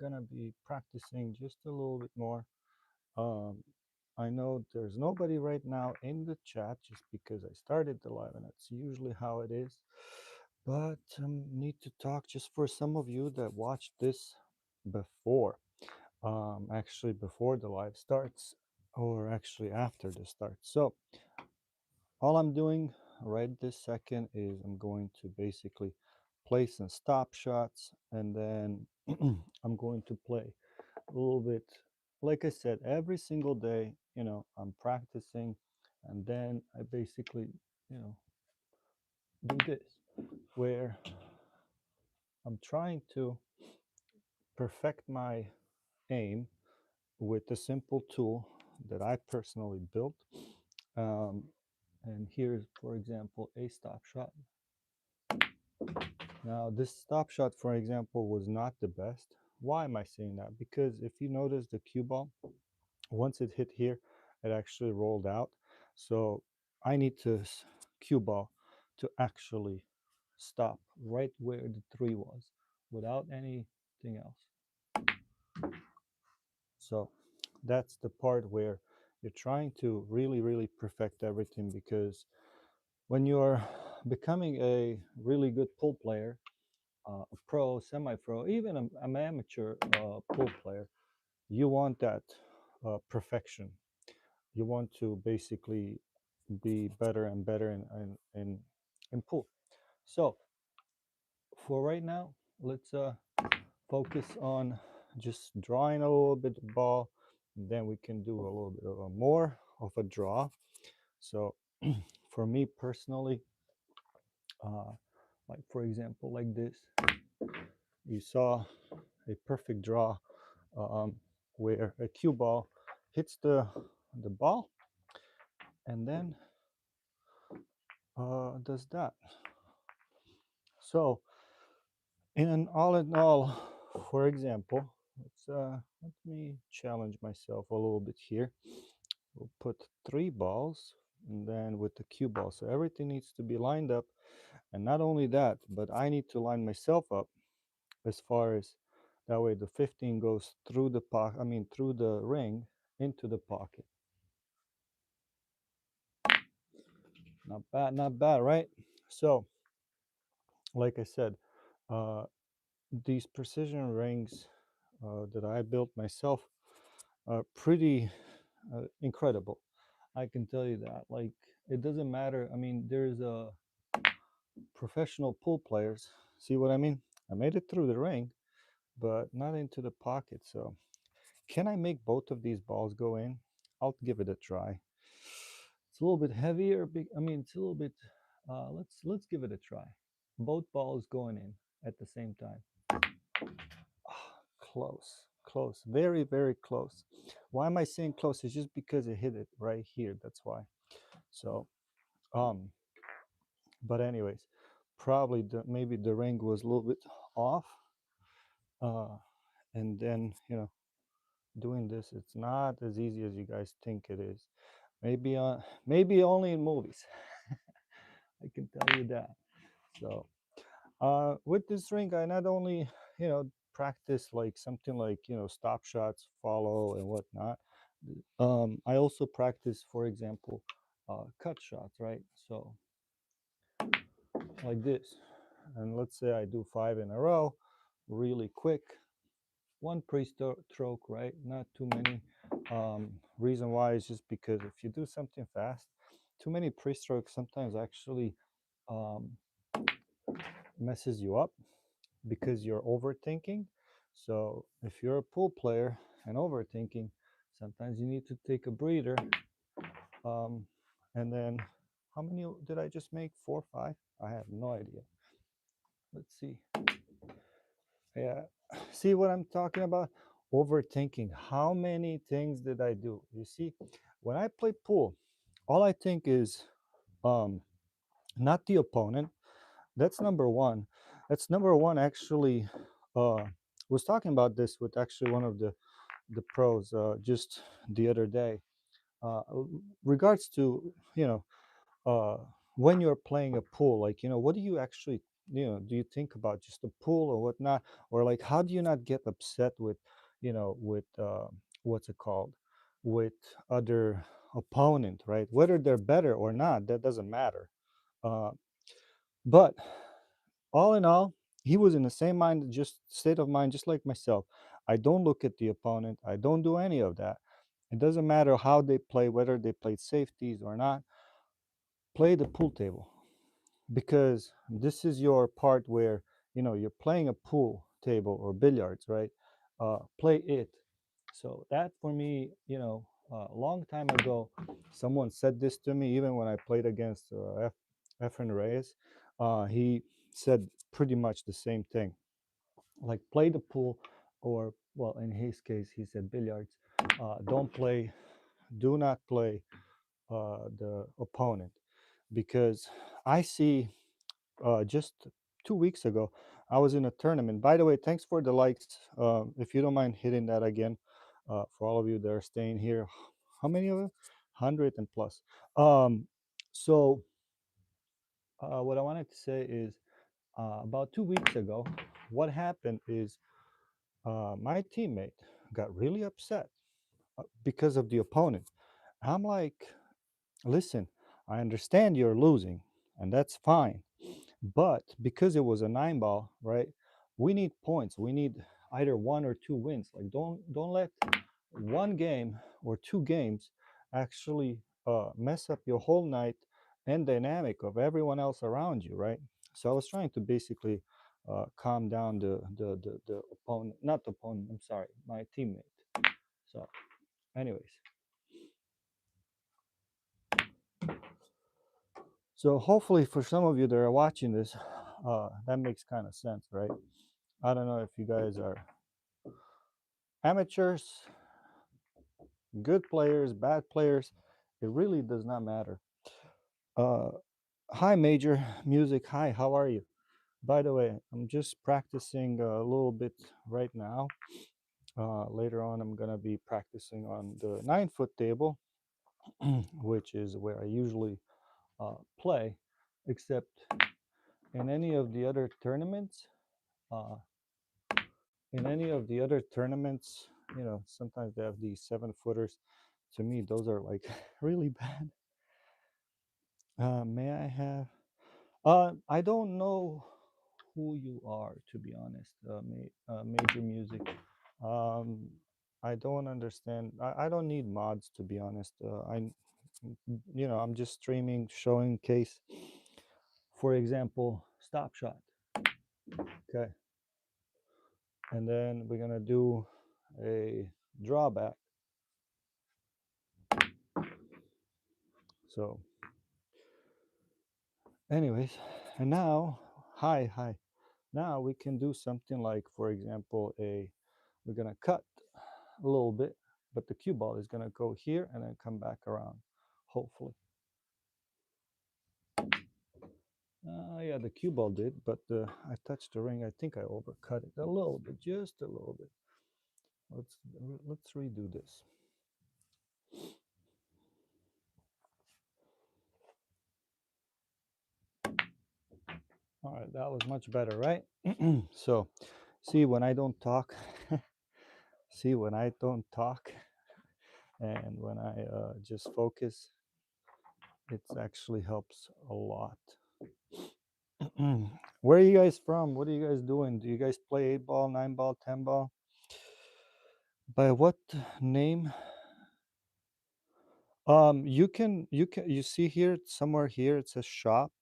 gonna be practicing just a little bit more. Um, I know there's nobody right now in the chat just because I started the live, and that's usually how it is. But need to talk just for some of you that watched this before, actually before the live starts, or actually after the start. So all I'm doing right this second is I'm going to basically play some stop shots, and then I'm going to play a little bit. Like I said, every single day, I'm practicing, and then I basically, you know, do this where I'm trying to perfect my aim with a simple tool that I personally built. Um, and here's, for example, a stop shot. Now, this stop shot, for example, was not the best. Why am I saying that? Because if you notice the cue ball, once it hit here, it actually rolled out. So I need to cue ball to actually stop right where the three was without anything else. So that's the part where you're trying to really, really perfect everything, because when you're becoming a really good pool player, a pro, semi-pro, even an amateur pool player, you want that perfection. You want to basically be better and better in pool. So for right now, let's focus on just drawing a little bit of ball. Then we can do a little bit of a more of a draw. So for me personally, uh, like for example, like this, you saw a perfect draw, um, where a cue ball hits the ball and then does that. So in all, for example, let me challenge myself a little bit here. We'll put three balls and then with the cue ball. So everything needs to be lined up. And not only that, but I need to line myself up as far as that way the 15 goes through the pocket, I mean, through the ring into the pocket. Not bad, right? So, like I said, uh, these precision rings that I built myself are pretty incredible. I can tell you that. Like, it doesn't matter. I mean, there's professional pool players. See what I mean? I made it through the ring, but not into the pocket. So, can I make both of these balls go in? I'll give it a try. It's a little bit heavier. I mean, it's a little bit. Let's give it a try. Both balls going in at the same time. Close, close, very, very close. Why am I saying close? It's just because it hit it right here. That's why. So, um, but anyways, probably maybe the ring was a little bit off. Uh, and then doing this, it's not as easy as you guys think it is. Maybe only in movies. I can tell you that. So, with this ring, I not only practice like something like stop shots, follow, and whatnot. I also practice, for example, cut shots, right? So like this, and let's say I do five in a row, really quick, one pre-stroke, right? Not too many. Reason why is just because if you do something fast, too many pre-strokes sometimes actually um, messes you up because you're overthinking. So if you're a pool player and overthinking, sometimes you need to take a breather. Um, and then, how many did I just make? 4, 5? I have no idea. Let's see. Yeah, see what I'm talking about? Overthinking. How many things did I do? You see, when I play pool, all I think is um, not the opponent. That's number one. That's number one. Actually, was talking about this with actually one of the pros just the other day. Uh, regards to uh, when you're playing a pool, like what do you actually do you think about just the pool or whatnot, or like how do you not get upset with, with what's it called, with other opponent, right? Whether they're better or not, that doesn't matter. uh, but all in all, he was in the same mind, just state of mind, just like myself. I don't look at the opponent. I don't do any of that. It doesn't matter how they play, whether they played safeties or not. Play the pool table, because this is your part where you're playing a pool table or billiards, right? Play it. So that for me, a long time ago, someone said this to me even when I played against Efren Reyes. He said pretty much the same thing, like play the pool, or well, in his case he said billiards. Don't play, do not play the opponent, because I see just 2 weeks ago, I was in a tournament. By the way, thanks for the likes. If you don't mind hitting that again, for all of you that are staying here, how many of them? 100 and plus. So, what I wanted to say is, about 2 weeks ago, what happened is my teammate got really upset because of the opponent. I'm like, listen, I understand you're losing, and that's fine. But because it was a 9 ball, right? We need points. We need either one or two wins. Like don't let one game or two games actually mess up your whole night and dynamic of everyone else around you, right? So I was trying to basically calm down the opponent, not the opponent. I'm sorry, my teammate. So, anyways, so hopefully for some of you that are watching this, that makes kind of sense, right? I don't know if you guys are amateurs, good players, bad players. It really does not matter. Uh, Hi, Major Music. Hi, how are you? By the way, I'm just practicing a little bit right now. Later on, I'm going to be practicing on the 9 foot table, which is where I usually play, except in any of the other tournaments. Uh, in any of the other tournaments, sometimes they have these 7 footers. To me, those are like really bad. May I have? I don't know who you are, to be honest. Major Music. Um, I don't understand. I don't need mods, to be honest. I'm just streaming, showing case. For example, Stop Shot. Okay, and then we're gonna do a drawback. So, anyways, and now, hi. Now we can do something like, for example, we're gonna cut a little bit, but the cue ball is gonna go here and then come back around, hopefully. Yeah, the cue ball did, but I touched the ring. I think I overcut it a little bit, just a little bit. Let's let's redo this. All right, that was much better, right? So, see when I don't talk, see when I don't talk, and when I just focus, it actually helps a lot. Where are you guys from? What are you guys doing? Do you guys play 8 ball, 9 ball, 10 ball? By what name? You see here somewhere here it says shop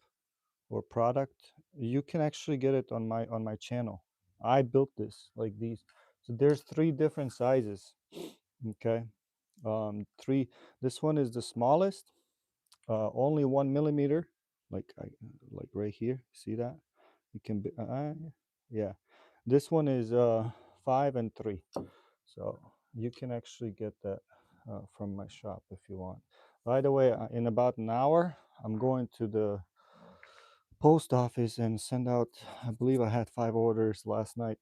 or product. You can actually get it on my channel. I built this like these. So there's 3 different sizes. Okay. Three. This one is the smallest. Only 1 millimeter. Like right here. See that? You can be. Yeah. This one is 5 and 3. So you can actually get that from my shop if you want. By the way, in about an hour, I'm going to the post office and send out, I believe I had 5 orders last night.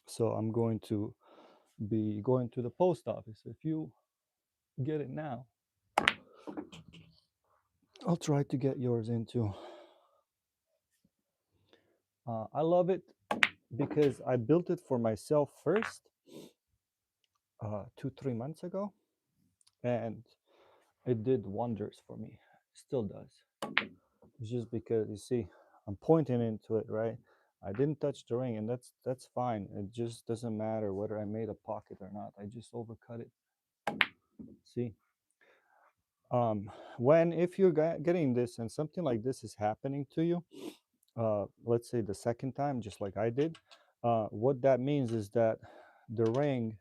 So I'm going to be going to the post office. If you get it now, I'll try to get yours into. I love it because I built it for myself first 2-3 months ago, and it did wonders for me. Still does. It's just because you see, I'm pointing into it, right? I didn't touch the ring, and that's fine. It just doesn't matter whether I made a pocket or not. I just overcut it. See, when if you're getting this and something like this is happening to you, let's say the second time, just like I did, what that means is that the ring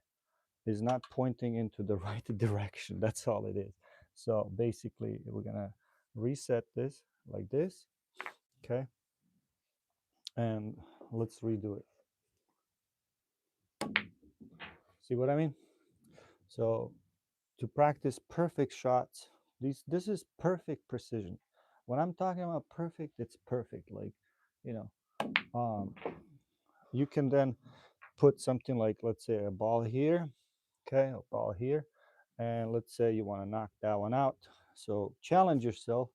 is not pointing into the right direction. That's all it is. So basically, we're gonna reset this like this, okay? And let's redo it. See what I mean? So to practice perfect shots, this is perfect precision. When I'm talking about perfect, it's perfect. Like, you know, you can then put something like, let's say, a ball here, okay, a ball here, and let's say you want to knock that one out. So challenge yourself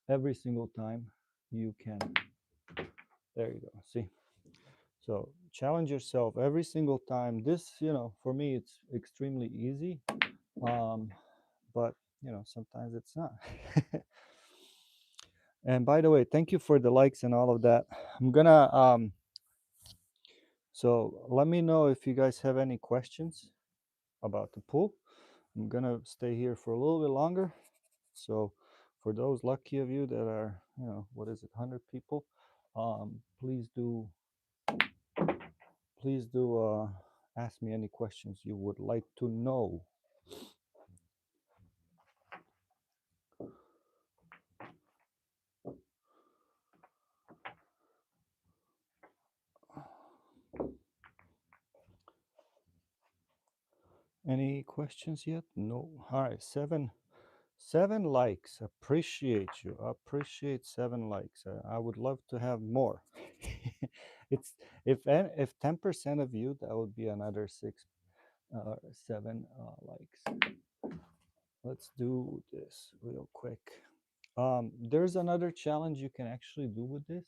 every single time you can. There you go. See? So challenge yourself every single time. This, for me, it's extremely easy, but sometimes it's not. And by the way, thank you for the likes and all of that. I'm gonna so let me know if you guys have any questions about the pool. I'm gonna stay here for a little bit longer. So for those lucky of you that are, what is it, 100 people, please do ask me any questions you would like to know. Any questions yet? No. All right, seven likes. Appreciate you. Appreciate 7 likes. I would love to have more. It's if 10% of you, that would be another 7 likes. Let's do this real quick. There's another challenge you can actually do with this.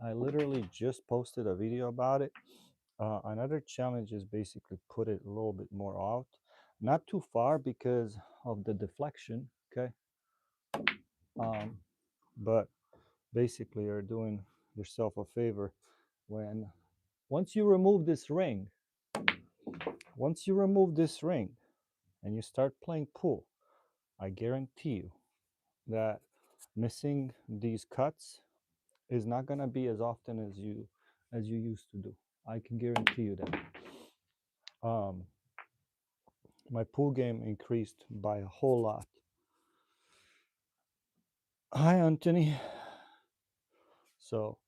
I literally just posted a video about it. Another challenge is basically put it a little bit more out, not too far because of the deflection, okay? But basically you're doing yourself a favor when once you remove this ring, and you start playing pool, I guarantee you that missing these cuts is not going to be as often as you used to do. I can guarantee you that. My pool game increased by a whole lot. Hi, Anthony. So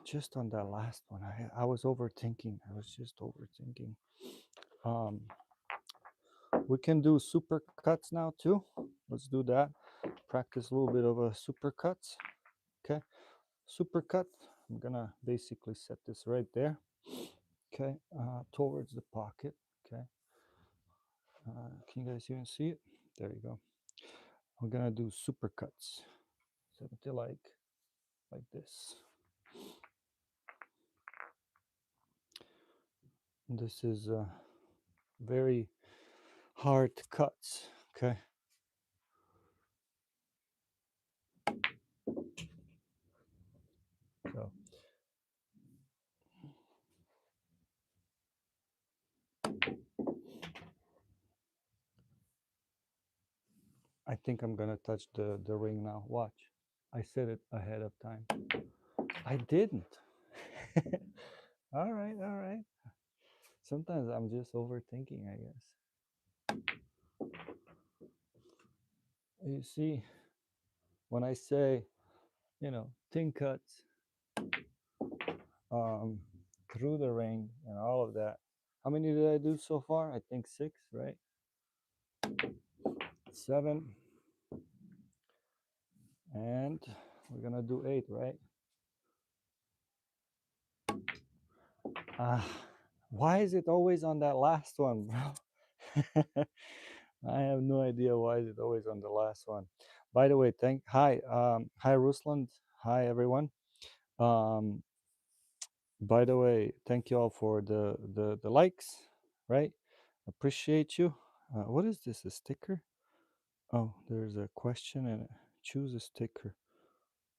just on that last one, I was overthinking. I was just overthinking. We can do super cuts now too. Let's do that. Practice a little bit of a super cuts. Okay, super cut. I'm gonna basically set this right there. Okay, towards the pocket. Okay, can you guys even see it? There you go. I'm gonna do super cuts. Something like this. This is very hard cuts. Okay. So I think I'm gonna touch the ring now. Watch. I said it ahead of time. I didn't. All right, all right. Sometimes I'm just overthinking, I guess. You see, when I say, thin cuts through the ring and all of that. How many did I do so far? I think 6, right? 7. And we're gonna do 8, right? Why is it always on that last one, bro? I have no idea why is it always on the last one. By the way, hi Rusland, hi everyone. Um, by the way, thank you all for the likes, right? Appreciate you. What is this? A sticker? Oh, there's a question and choose a sticker.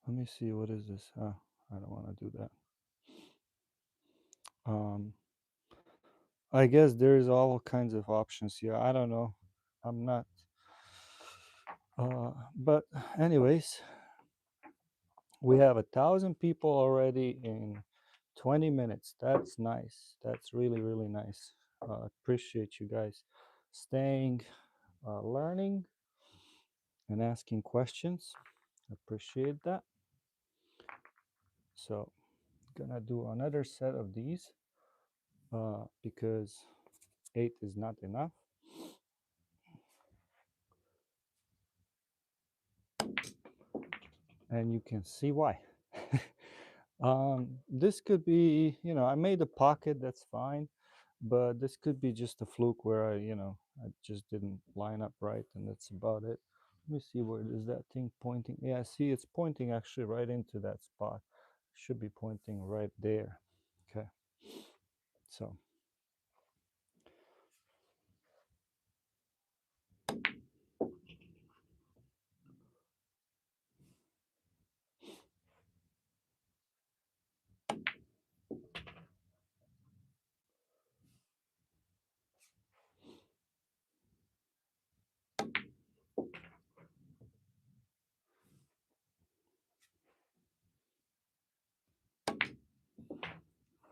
Let me see. What is this? I don't want to do that. Um, I guess there's all kinds of options here. I don't know. I'm not. But anyways, we have 1,000 people already in 20 minutes. That's nice. That's really, really nice. Appreciate you guys staying, learning, and asking questions. Appreciate that. So, gonna do another set of these because 8 is not enough. And you can see why. This could be, I made a pocket, that's fine, but this could be just a fluke where I just didn't line up right, and that's about it. Let me see, where is that thing pointing? Yeah, see, it's pointing actually right into that spot. Should be pointing right there. Okay, so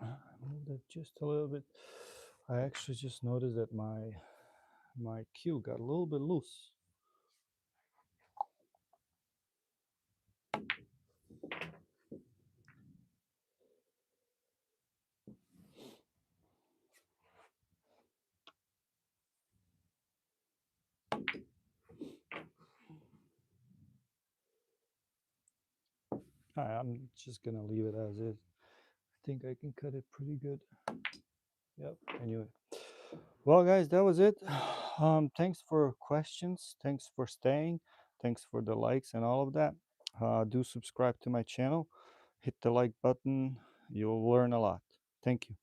I moved it just a little bit. I actually just noticed that my cue got a little bit loose. I'm just gonna leave it as is. I think I can cut it pretty good. Yep. Anyway, well, guys, that was it. Thanks for questions. Thanks for staying. Thanks for the likes and all of that. Do subscribe to my channel. Hit the like button. You'll learn a lot. Thank you.